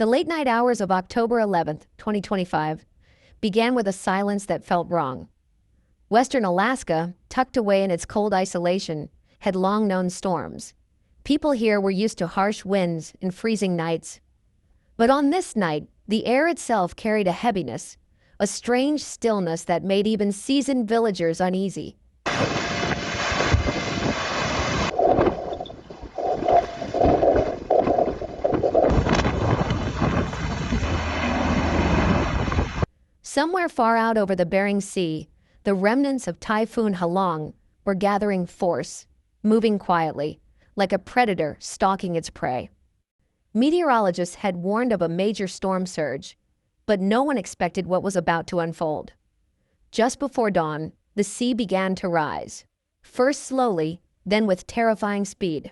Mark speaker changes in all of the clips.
Speaker 1: The late-night hours of October 11th, 2025, began with a silence that felt wrong. Western Alaska, tucked away in its cold isolation, had long known storms. People here were used to harsh winds and freezing nights. But on this night, the air itself carried a heaviness, a strange stillness that made even seasoned villagers uneasy. Somewhere far out over the Bering Sea, the remnants of Typhoon Halong were gathering force, moving quietly, like a predator stalking its prey. Meteorologists had warned of a major storm surge, but no one expected what was about to unfold. Just before dawn, the sea began to rise, first slowly, then with terrifying speed.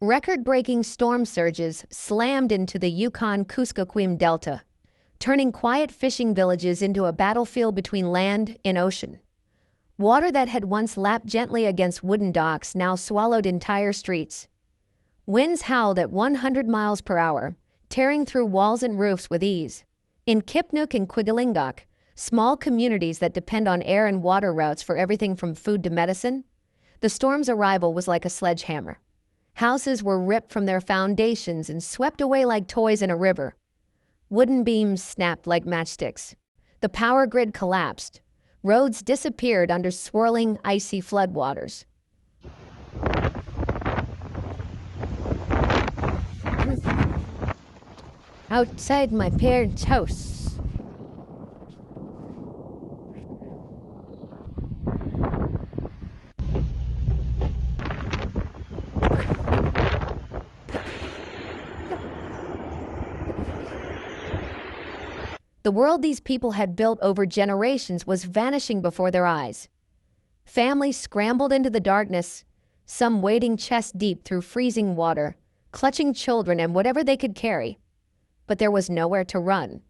Speaker 1: Record-breaking storm surges slammed into the Yukon-Kuskokwim Delta, turning quiet fishing villages into a battlefield between land and ocean. Water that had once lapped gently against wooden docks now swallowed entire streets. Winds howled at 100 miles per hour, tearing through walls and roofs with ease. In Kipnuk and Kwigillingok, small communities that depend on air and water routes for everything from food to medicine, the storm's arrival was like a sledgehammer. Houses were ripped from their foundations and swept away like toys in a river. Wooden beams snapped like matchsticks. The power grid collapsed. Roads disappeared under swirling, icy floodwaters. Outside my parents' house. The world these people had built over generations was vanishing before their eyes. Families scrambled into the darkness, some wading chest deep through freezing water, clutching children and whatever they could carry. But there was nowhere to run.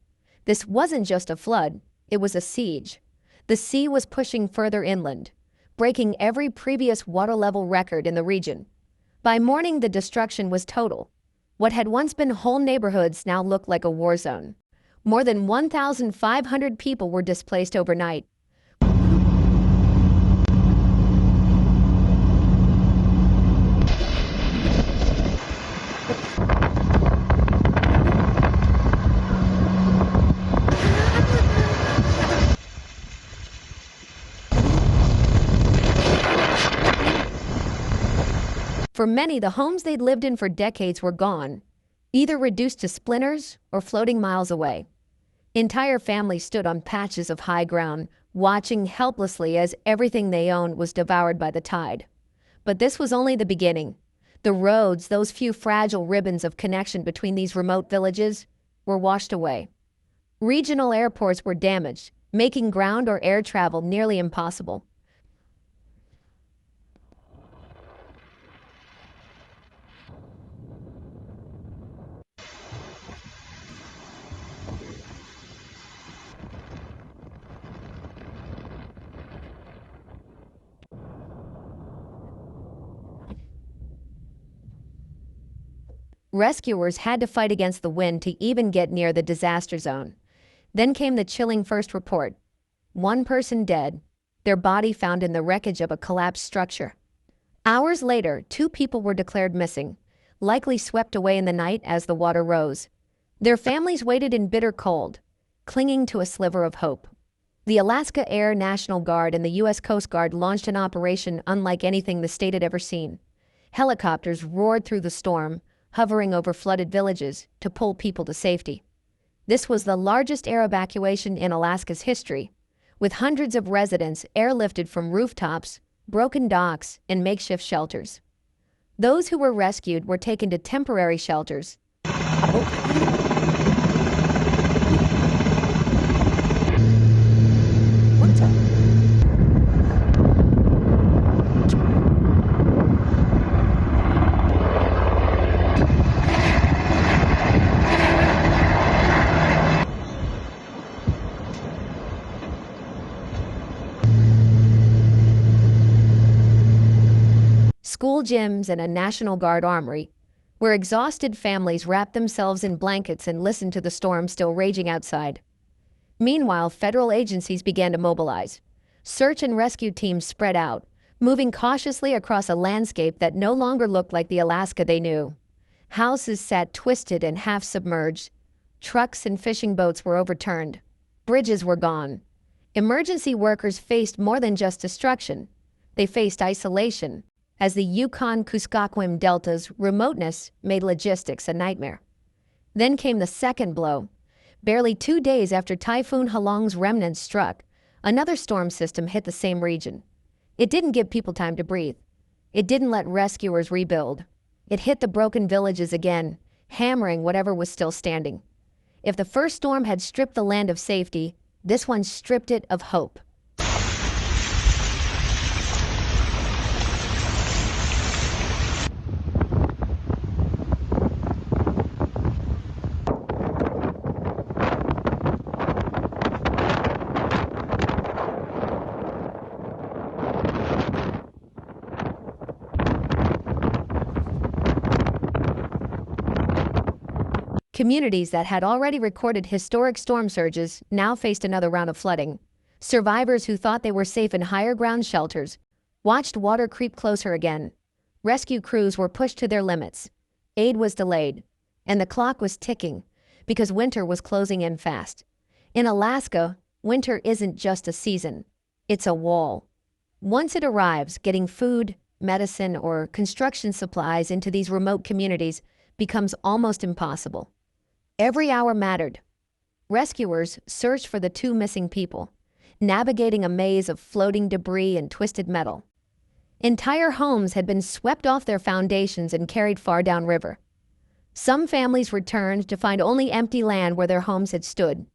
Speaker 1: This wasn't just a flood, it was a siege. The sea was pushing further inland, breaking every previous water level record in the region. By morning, the destruction was total. What had once been whole neighborhoods now looked like a war zone. More than 1,500 people were displaced overnight. For many, the homes they'd lived in for decades were gone, either reduced to splinters or floating miles away. Entire families stood on patches of high ground, watching helplessly as everything they owned was devoured by the tide. But this was only the beginning. The roads, those few fragile ribbons of connection between these remote villages, were washed away. Regional airports were damaged, making ground or air travel nearly impossible. Rescuers had to fight against the wind to even get near the disaster zone. Then came the chilling first report. One person dead, their body found in the wreckage of a collapsed structure. Hours later, 2 people were declared missing, likely swept away in the night as the water rose. Their families waited in bitter cold, clinging to a sliver of hope. The Alaska Air National Guard and the U.S. Coast Guard launched an operation unlike anything the state had ever seen. Helicopters roared through the storm, hovering over flooded villages to pull people to safety. This was the largest air evacuation in Alaska's history, with hundreds of residents airlifted from rooftops, broken docks, and makeshift shelters. Those who were rescued were taken to temporary shelters. school gyms, and a National Guard armory, where exhausted families wrapped themselves in blankets and listened to the storm still raging outside. Meanwhile, federal agencies began to mobilize. Search and rescue teams spread out, moving cautiously across a landscape that no longer looked like the Alaska they knew. Houses sat twisted and half submerged. Trucks and fishing boats were overturned. Bridges were gone. Emergency workers faced more than just destruction. They faced isolation, as the Yukon-Kuskokwim Delta's remoteness made logistics a nightmare. Then came the second blow. Barely 2 days after Typhoon Halong's remnants struck, another storm system hit the same region. It didn't give people time to breathe. It didn't let rescuers rebuild. It hit the broken villages again, hammering whatever was still standing. If the first storm had stripped the land of safety, this one stripped it of hope. Communities that had already recorded historic storm surges now faced another round of flooding. Survivors who thought they were safe in higher ground shelters watched water creep closer again. Rescue crews were pushed to their limits. Aid was delayed, and the clock was ticking because winter was closing in fast. In Alaska, winter isn't just a season, it's a wall. Once it arrives, getting food, medicine, or construction supplies into these remote communities becomes almost impossible. Every hour mattered. Rescuers searched for the 2 missing people, navigating a maze of floating debris and twisted metal. Entire homes had been swept off their foundations and carried far downriver. Some families returned to find only empty land where their homes had stood.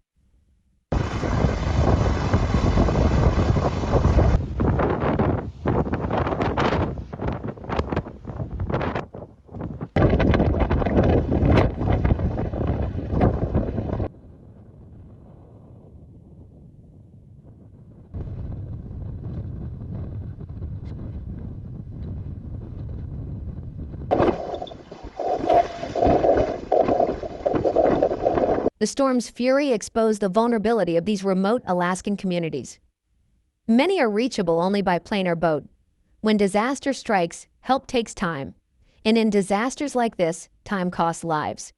Speaker 1: The storm's fury exposed the vulnerability of these remote Alaskan communities. Many are reachable only by plane or boat. When disaster strikes, help takes time. And in disasters like this, time costs lives.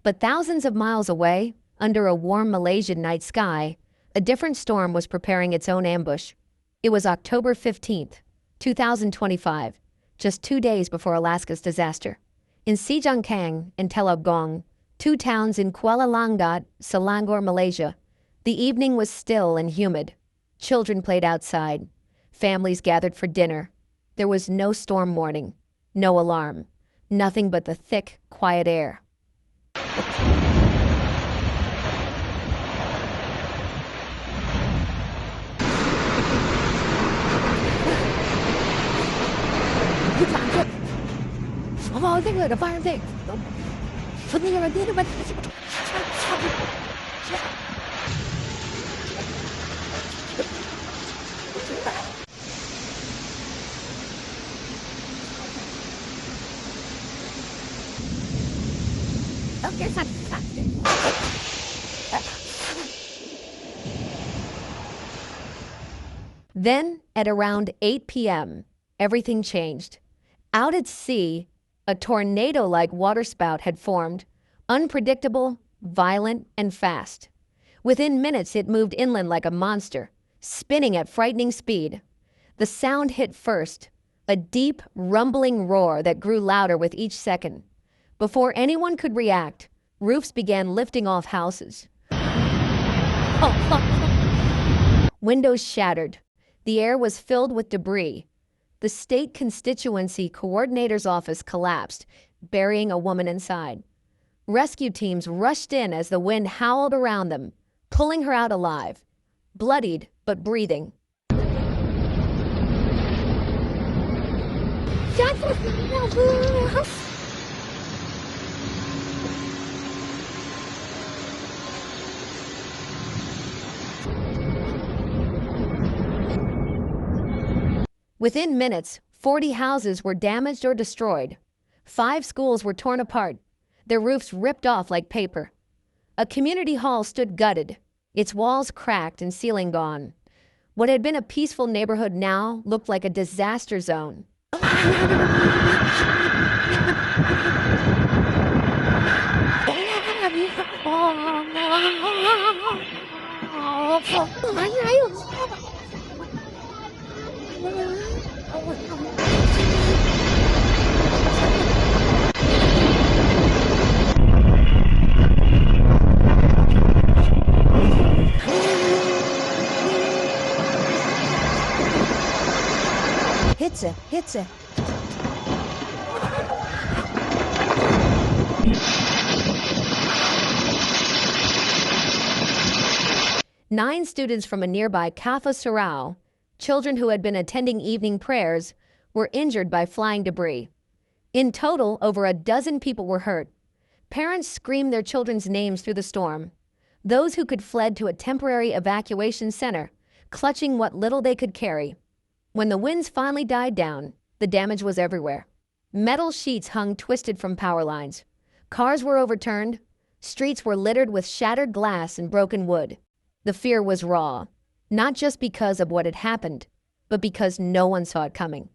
Speaker 1: But thousands of miles away, under a warm Malaysian night sky, a different storm was preparing its own ambush. It was October 15th, 2025, just 2 days before Alaska's disaster. In Sijangkang and Telabgong, 2 towns in Kuala Langat, Selangor, Malaysia, the evening was still and humid. Children played outside. Families gathered for dinner. There was no storm warning, no alarm, nothing but the thick, quiet air. Then, at around 8 p.m., everything changed. Out at sea, a tornado-like waterspout had formed, unpredictable, violent, and fast. Within minutes, it moved inland like a monster, spinning at frightening speed. The sound hit first, a deep, rumbling roar that grew louder with each second. Before anyone could react, roofs began lifting off houses. Windows shattered. The air was filled with debris. The state constituency coordinator's office collapsed, burying a woman inside. Rescue teams rushed in as the wind howled around them, pulling her out alive, bloodied but breathing. Within minutes, 40 houses were damaged or destroyed. 5 schools were torn apart, their roofs ripped off like paper. A community hall stood gutted, its walls cracked and ceiling gone. What had been a peaceful neighborhood now looked like a disaster zone. Hits it. 9 students from a nearby Kafa Sarau, children who had been attending evening prayers, were injured by flying debris. In total, over a dozen people were hurt. Parents screamed their children's names through the storm. Those who could fled to a temporary evacuation center, clutching what little they could carry. When the winds finally died down, the damage was everywhere. Metal sheets hung twisted from power lines. Cars were overturned. Streets were littered with shattered glass and broken wood. The fear was raw, not just because of what had happened, but because no one saw it coming.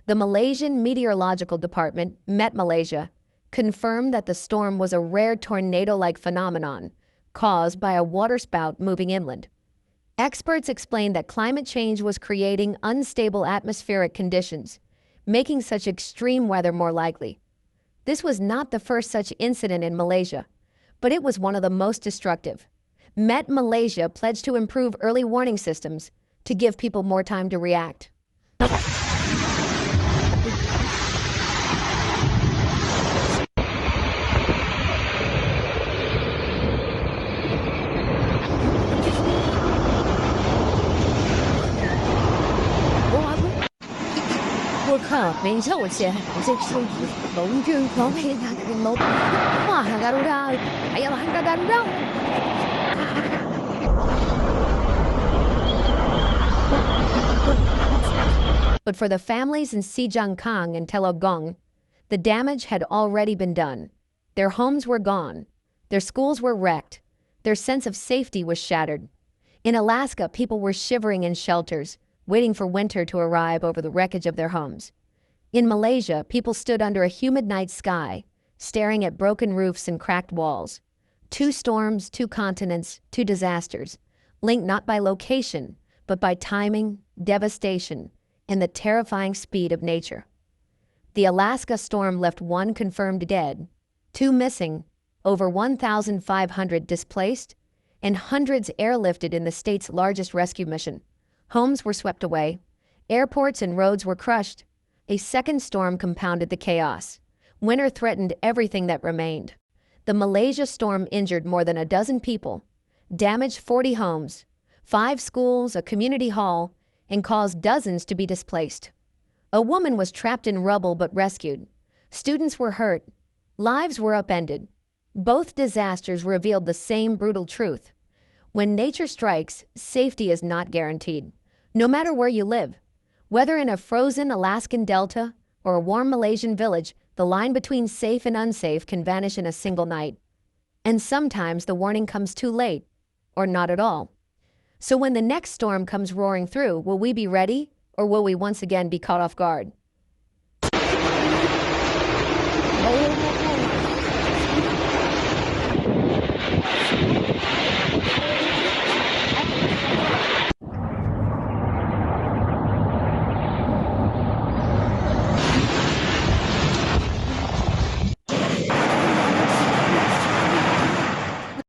Speaker 1: The Malaysian Meteorological Department, Met Malaysia, confirmed that the storm was a rare tornado-like phenomenon caused by a waterspout moving inland. Experts explained that climate change was creating unstable atmospheric conditions, making such extreme weather more likely. This was not the first such incident in Malaysia, but it was one of the most destructive. Met Malaysia pledged to improve early warning systems to give people more time to react. But for the families in Sijangkang and Telogong, the damage had already been done. Their homes were gone. Their schools were wrecked. Their sense of safety was shattered. In Alaska, people were shivering in shelters, waiting for winter to arrive over the wreckage of their homes. In Malaysia, people stood under a humid night sky, staring at broken roofs and cracked walls. 2 storms, 2 continents, 2 disasters, linked not by location, but by timing, devastation, and the terrifying speed of nature. The Alaska storm left 1 confirmed dead, 2 missing, over 1,500 displaced, and hundreds airlifted in the state's largest rescue mission. Homes were swept away. Airports and roads were crushed. A second storm compounded the chaos. Winter threatened everything that remained. The Malaysia storm injured more than a dozen people, damaged 40 homes, 5 schools, a community hall, and caused dozens to be displaced. A woman was trapped in rubble but rescued. Students were hurt. Lives were upended. Both disasters revealed the same brutal truth. When nature strikes, safety is not guaranteed, no matter where you live. Whether in a frozen Alaskan delta or a warm Malaysian village, the line between safe and unsafe can vanish in a single night. And sometimes the warning comes too late, or not at all. So when the next storm comes roaring through, will we be ready, or will we once again be caught off guard?